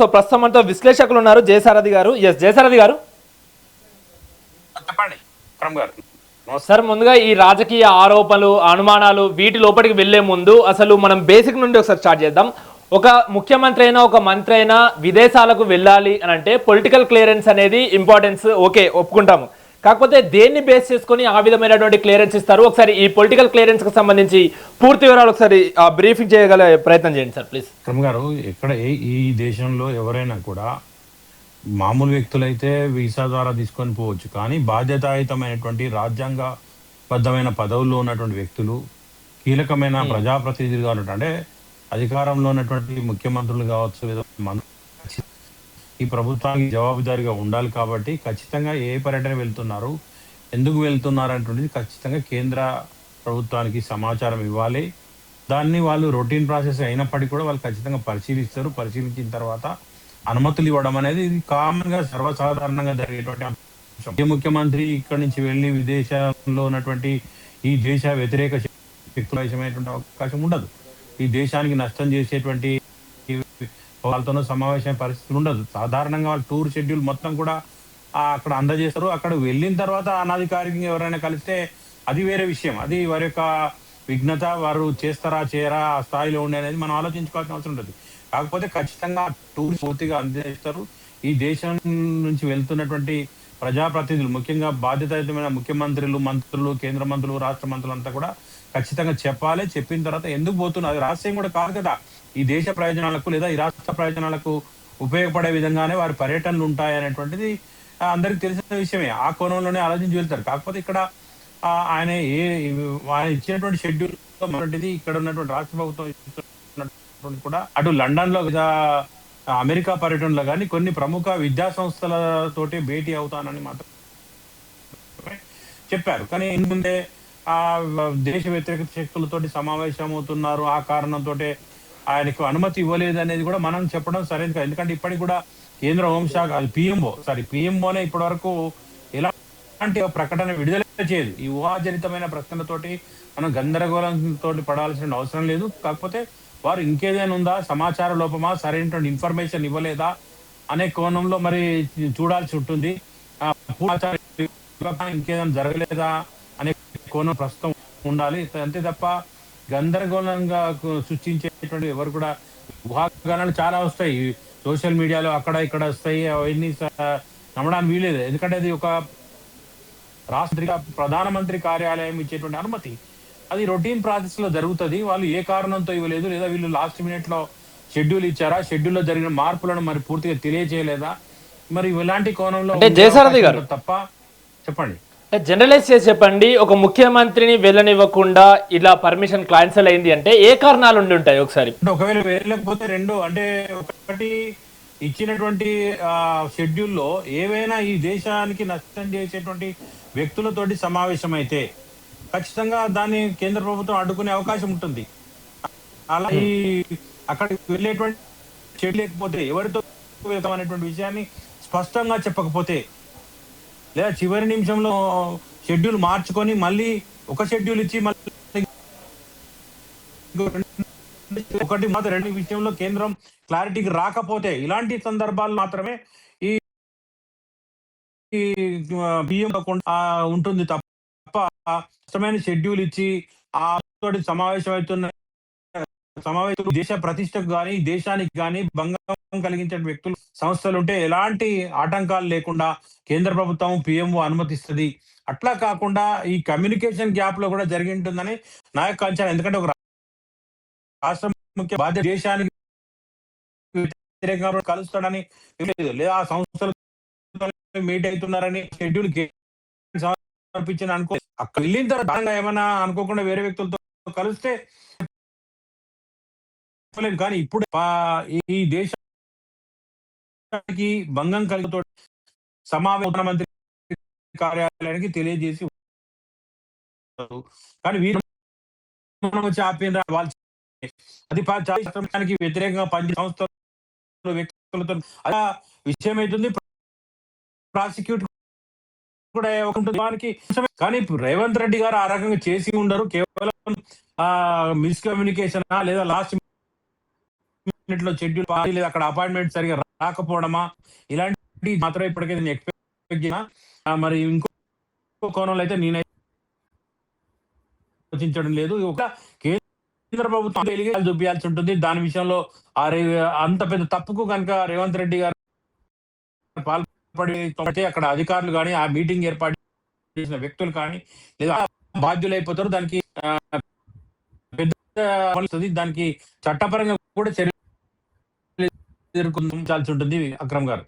So ప్రస్తుతం మనతో విశ్లేషకులు ఉన్నారు జయసారథి గారు. జయసారథి గారు చెప్పండి. సార్, ముందుగా ఈ రాజకీయ ఆరోపణలు అనుమానాలు వీటి లోపలికి వెళ్లే ముందు అసలు మనం బేసిక్ నుండి ఒకసారి స్టార్ట్ చేద్దాం. ఒక ముఖ్యమంత్రి అయినా ఒక మంత్రి అయినా విదేశాలకు వెళ్ళాలి అని అంటే పొలిటికల్ క్లియరెన్స్ అనేది ఇంపార్టెన్స్, ఓకే ఒప్పుకుంటాము. కాకపోతే దేన్ని బేస్ చేసుకొని ఆ విధమైనటువంటి క్లియరెన్స్ ఇస్తారు? ఒకసారి ఈ పొలిటికల్ క్లియరెన్స్ కి సంబంధించి పూర్తి వివరాలు ఒకసారి బ్రీఫింగ్ చేయగల ప్రయత్నం చేయండి సార్ ప్లీజ్. గారు, ఎక్కడ ఈ దేశంలో ఎవరైనా కూడా మామూలు వ్యక్తులైతే వీసా ద్వారా తీసుకొని పోవచ్చు, కానీ బాధ్యతాయుతమైనటువంటి రాజ్యాంగబద్ధమైన పదవుల్లో ఉన్నటువంటి వ్యక్తులు, కీలకమైన ప్రజాప్రతినిధులుగా ఉన్నట్టు అంటే అధికారంలో ఉన్నటువంటి ముఖ్యమంత్రులు కావచ్చు, లేదా ఈ ప్రభుత్వానికి జవాబుదారీగా ఉండాలి. కాబట్టి ఖచ్చితంగా ఏ పర్యటన వెళ్తున్నారు, ఎందుకు వెళ్తున్నారు అనేటువంటిది ఖచ్చితంగా కేంద్ర ప్రభుత్వానికి సమాచారం ఇవ్వాలి. దాన్ని వాళ్ళు రొటీన్ ప్రాసెస్ అయినప్పటికీ కూడా వాళ్ళు ఖచ్చితంగా పరిశీలిస్తారు. పరిశీలించిన తర్వాత అనుమతులు ఇవ్వడం అనేది ఇది కామన్ గా సర్వసాధారణంగా జరిగేటువంటి అంశం. ఏ ముఖ్యమంత్రి ఇక్కడి నుంచి వెళ్ళి విదేశాల్లో ఉన్నటువంటి ఈ దేశ వ్యతిరేక శక్తులమైనటువంటి అవకాశం ఉండదు. ఈ దేశానికి నష్టం చేసేటువంటి వాళ్ళతోనూ సమావేశమైన పరిస్థితులు ఉండదు. సాధారణంగా వాళ్ళ టూర్ షెడ్యూల్ మొత్తం కూడా అక్కడ అందజేస్తారు. అక్కడ వెళ్ళిన తర్వాత అనధికారికంగా ఎవరైనా కలిస్తే అది వేరే విషయం. అది వారి యొక్క విఘ్నత, వారు చేస్తారా చేయరా ఆ స్థాయిలో ఉండే అనేది మనం ఆలోచించుకోవాల్సిన అవసరం ఉంటుంది. కాకపోతే ఖచ్చితంగా టూర్ పూర్తిగా అందజేస్తారు. ఈ దేశం నుంచి వెళ్తున్నటువంటి ప్రజాప్రతినిధులు, ముఖ్యంగా బాధ్యతాయుతమైన ముఖ్యమంత్రులు, మంత్రులు, కేంద్ర మంత్రులు, రాష్ట్ర మంత్రులు అంతా కూడా ఖచ్చితంగా చెప్పాలి. చెప్పిన తర్వాత ఎందుకు పోతున్నారు, అది రహస్యం కూడా కాదు కదా. ఈ దేశ ప్రయోజనాలకు లేదా ఈ రాష్ట్ర ప్రయోజనాలకు ఉపయోగపడే విధంగానే వారి పర్యటనలు ఉంటాయి అనేటువంటిది అందరికి తెలిసిన విషయమే. ఆ కోణంలోనే ఆలోచించి వెళ్తారు. కాకపోతే ఇక్కడ ఆయన ఇచ్చినటువంటి షెడ్యూల్ మొదటిది ఇక్కడ ఉన్నటువంటి రాష్ట్ర ప్రభుత్వం కూడా అటు లండన్ లో అమెరికా పర్యటనలో కానీ కొన్ని ప్రముఖ విద్యా సంస్థలతోటి భేటీ అవుతానని మాత్రం చెప్పారు. కానీ ముందే ఆ దేశ వ్యతిరేక శక్తులతోటి సమావేశం అవుతున్నారు, ఆ కారణంతో ఆయనకు అనుమతి ఇవ్వలేదు అనేది కూడా మనం చెప్పడం సరైనది కాదు. ఎందుకంటే ఇప్పటికి కూడా కేంద్ర హోంశాఖ పిఎంఓనే ఇప్పటి వరకు ఎలాంటి ప్రకటన విడుదల చేయదు. ఈ ఊహాజనితమైన ప్రశ్నలతోటి మనం గందరగోళంతో పడాల్సిన అవసరం లేదు. కాకపోతే వారు ఇంకేదైనా ఉందా, సమాచార లోపమా, సరైనటువంటి ఇన్ఫర్మేషన్ ఇవ్వలేదా అనే కోణంలో మరి చూడాల్సి ఉంటుంది. ఇంకేదైనా జరగలేదా అనే కోణం ప్రస్తుతం ఉండాలి. అంతే తప్ప గందరగోళంగా సృష్టించేటువంటి ఎవరు కూడా ఊహాగానాలు చాలా వస్తాయి సోషల్ మీడియాలో, అక్కడ ఇక్కడ వస్తాయి. అవన్నీ నమ్మడానికి వీలేదు. ఎందుకంటే అది ఒక రాష్ట్ర ప్రధానమంత్రి కార్యాలయం ఇచ్చేటువంటి అనుమతి, అది రొటీన్ ప్రాసెస్ లో జరుగుతుంది. వాళ్ళు ఏ కారణంతో ఇవ్వలేదు, లేదా వీళ్ళు లాస్ట్ మినిట్ లో షెడ్యూల్ ఇచ్చారా, షెడ్యూల్లో జరిగిన మార్పులను మరి పూర్తిగా తెలియజేయలేదా, మరి ఇలాంటి కోణంలో తప్ప. చెప్పండి, జనరలైజ్ చేసి చెప్పండి. ఒక ముఖ్యమంత్రిని వెళ్ళనివ్వకుండా ఇలా పర్మిషన్ క్యాన్సిల్ అయింది అంటే ఏ కారణాలు ఉండి ఉంటాయి? ఒకసారి ఒకవేళ వెళ్ళకపోతే రెండు అంటే, ఒకటి ఇచ్చినటువంటి షెడ్యూల్లో ఏవైనా ఈ దేశానికి నష్టం చేసేటువంటి వ్యక్తులతోటి సమావేశం అయితే ఖచ్చితంగా దాన్ని కేంద్ర ప్రభుత్వం అడ్డుకునే అవకాశం ఉంటుంది. అలా ఈ అక్కడికి వెళ్ళేటువంటి షెడ్యూల్ లేకపోతే, ఎవరితో వెళ్తాం అనేటువంటి విషయాన్ని స్పష్టంగా చెప్పకపోతే, లేదా చివరి నిమిషంలో షెడ్యూల్ మార్చుకొని మళ్ళీ ఒక షెడ్యూల్ ఇచ్చి మళ్ళీ ఒకటి మాత్రం రెండు విషయంలో కేంద్రం క్లారిటీకి రాకపోతే, ఇలాంటి సందర్భాలు మాత్రమే ఈ బియ్యం ఉంటుంది తప్ప ఇష్టమైన షెడ్యూల్ ఇచ్చి ఆ తోటి సమావేశం దేశ ప్రతిష్టకు కానీ దేశానికి కానీ భంగం కలిగించే వ్యక్తులు, సంస్థలు ఉంటే ఎలాంటి ఆటంకాలు లేకుండా కేంద్ర ప్రభుత్వం పిఎంఓ అనుమతిస్తుంది. అట్లా కాకుండా ఈ కమ్యూనికేషన్ గ్యాప్ లో కూడా జరిగి ఉంటుందని నా యొక్క అంచనా. ఎందుకంటే ఒక రాష్ట్ర ముఖ్య బాధ్యత దేశానికి వ్యతిరేకంగా కలుస్తాడని లేదా ఆ సంస్థలు మీట్ అవుతున్నారని షెడ్యూల్ సమర్పించిన అనుకో, అక్కడ వెళ్ళిన తర్వాత ఏమైనా అనుకోకుండా వేరే వ్యక్తులతో కలిస్తే కానీ ఇప్పుడు ఈ దేశానికి భంగం కలుగుతో సమావేశ మంత్రి కార్యాలయానికి తెలియజేసి, కానీ వీరు వచ్చి ఆపిన వాళ్ళు అది వ్యతిరేకంగా పనిచే సంస్థలు వ్యక్తులతో అలా విషయం అవుతుంది. ప్రాసిక్యూట్ కూడా ఉంటుంది. కానీ రేవంత్ రెడ్డి గారు ఆ రకంగా చేసి ఉండరు. కేవలం మిస్కమ్యూనికేషన్ లేదా లాస్ట్ మినిట్ లో షెడ్యూల్ లేదా అక్కడ అపాయింట్మెంట్ సరిగా రాకపోవడమా ఇలాంటి మాత్రం ఇప్పటికైతే నేను ఎక్స్పెక్ట్ చేసిన. మరి ఇంకో కోణంలో అయితే నేనైతే ఆలోచించడం లేదు. ఒక కేంద్ర ప్రభుత్వం ఎలిగేషన్లు చూపియాల్సి ఉంటుంది. దాని విషయంలో అంత పెద్ద తప్పుకు కనుక రేవంత్ రెడ్డి గారు పాల్పడి అక్కడ అధికారులు కానీ, ఆ మీటింగ్ ఏర్పాటు చేసిన వ్యక్తులు కానీ లేదా బాధ్యులైపోతారు. దానికి పెద్ద వస్తుంది. దానికి చట్టపరంగా కూడా చర్యలు ఎదుర్కొంచాల్సి ఉంటుంది. అక్రమ్ గారు.